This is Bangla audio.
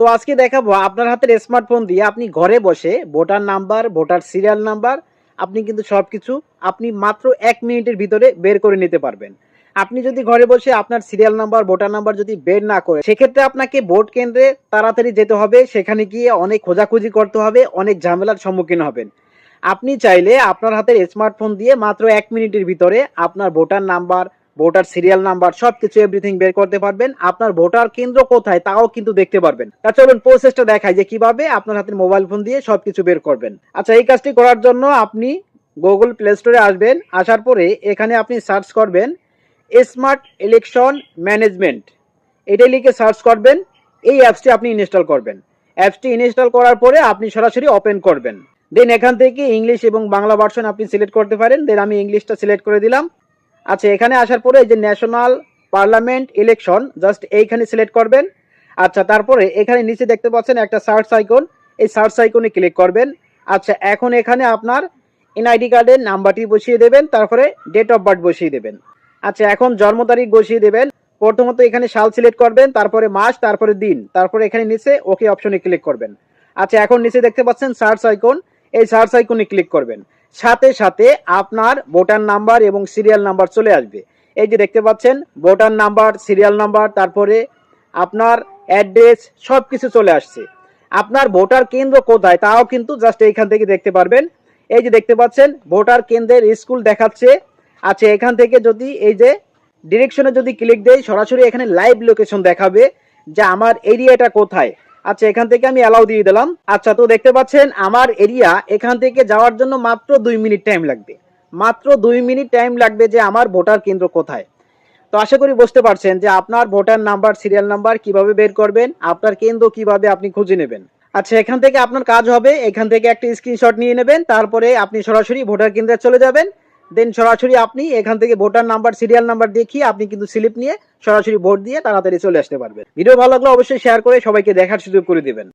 তো আজকে দেখাবো আপনার হাতের স্মার্টফোন দিয়ে আপনি ঘরে বসে voter number, voter serial number আপনি কিন্তু সবকিছু আপনি মাত্র 1 মিনিটের ভিতরে বের করে নিতে পারবেন। আপনি যদি ঘরে বসে আপনার সিরিয়াল নাম্বার, ভোটার নাম্বার যদি বের না করে, সেক্ষেত্রে আপনাকে ভোট কেন্দ্রে তাড়াতাড়ি যেতে হবে। সেখানে গিয়ে অনেক খোঁজাখুঁজি করতে হবে, অনেক ঝামেলার সম্মুখীন হবেন। আপনি চাইলে আপনার হাতের স্মার্টফোন দিয়ে মাত্র 1 মিনিটের ভিতরে আপনার voter number, voter serial number সবকিছু এভরিথিং বের করতে পারবেন। আপনার ভোটার কেন্দ্র কোথায় তাও কিন্তু দেখতে পারবেন। তা চলুন প্রসেসটা দেখাই যে কিভাবে আপনার হাতের মোবাইল ফোন দিয়ে সবকিছু বের করবেন। আচ্ছা, এই কাজটি করার জন্য আপনি গুগল প্লে স্টোরে আসবেন। আসার পরে এখানে আপনি সার্চ করবেন স্মার্ট ইলেকশন ম্যানেজমেন্ট, এটা লিখে সার্চ করবেন। এই অ্যাপসটি আপনি ইনস্টল করবেন। অ্যাপসটি ইনস্টল করার পরে আপনি সরাসরি ওপেন করবেন। দেন এখান থেকে ইংলিশ এবং বাংলা ভার্সন আপনি সিলেক্ট করতে পারেন। দেন আমি ইংলিশটা সিলেক্ট করে দিলাম। আচ্ছা, এখানে আসার পরে এই যে ন্যাশনাল পার্লামেন্ট ইলেকশন, জাস্ট এইখানে সিলেক্ট করবেন। আচ্ছা, তারপরে এখানে নিচে দেখতে পাচ্ছেন একটা সার্চ আইকন, এই সার্চ আইকনে ক্লিক করবেন। আচ্ছা, এখন এখানে আপনার এনআইডি কার্ডের নাম্বারটি বসিয়ে দেবেন, তারপরে ডেট অফ বার্থ বসিয়ে দেবেন। আচ্ছা, এখন জন্ম তারিখ বসিয়ে দেবেন। প্রথমত এখানে সাল সিলেক্ট করবেন, তারপরে মাস, তারপরে দিন, তারপরে এখানে নিচে ওকে অপশনে ক্লিক করবেন। আচ্ছা, এখন নিচে দেখতে পাচ্ছেন সার্চ আইকন, এই সার্চ আইকনে ক্লিক করবেন। সাথে সাথে আপনার ভোটার নাম্বার এবং সিরিয়াল নাম্বার চলে আসবে। এই যে দেখতে পাচ্ছেন ভোটার নাম্বার, সিরিয়াল নাম্বার, তারপরে আপনার অ্যাড্রেস সবকিছু চলে আসছে। আপনার ভোটার কেন্দ্র কোথায় তাও কিন্তু জাস্ট এইখান থেকে দেখতে পারবেন। এই যে দেখতে পাচ্ছেন ভোটার কেন্দ্রের স্কুল দেখাচ্ছে। আচ্ছা, এখান থেকে যদি এই যে ডিরেকশনে যদি ক্লিক দেই, সরাসরি এখানে লাইভ লোকেশন দেখাবে যে আমার এরিয়াটা কোথায়। আচ্ছা, এখান থেকে আমি অ্যালাউ দিয়ে দিলাম। আচ্ছা, তো দেখতে পাচ্ছেন আমার এরিয়া এখান থেকে যাওয়ার জন্য মাত্র 2 মিনিট টাইম লাগবে। মাত্র 2 মিনিট টাইম লাগবে যে আমার ভোটার কেন্দ্র কোথায়। তো আশা করি বুঝতে পারছেন যে আপনার ভোটার নাম্বার, সিরিয়াল নাম্বার কিভাবে বের করবেন, আপনার কেন্দ্র কিভাবে আপনি খুঁজে নেবেন। আচ্ছা, এখান থেকে আপনার কাজ হবে এখান থেকে একটা স্ক্রিনশট নিয়ে নেবেন, তারপরে আপনি সরাসরি ভোটার কেন্দ্রে চলে যাবেন। দেন সরাসরি আপনি এখান থেকে ভোটার নাম্বার, সিরিয়াল নাম্বার দেখিয়ে আপনি কিন্তু স্লিপ নিয়ে সরাসরি ভোট দিয়ে তাড়াতাড়ি চলে আসতে পারবেন। ভিডিও ভালো লাগলে অবশ্যই শেয়ার করে সবাইকে দেখার সুযোগ করে দিবেন।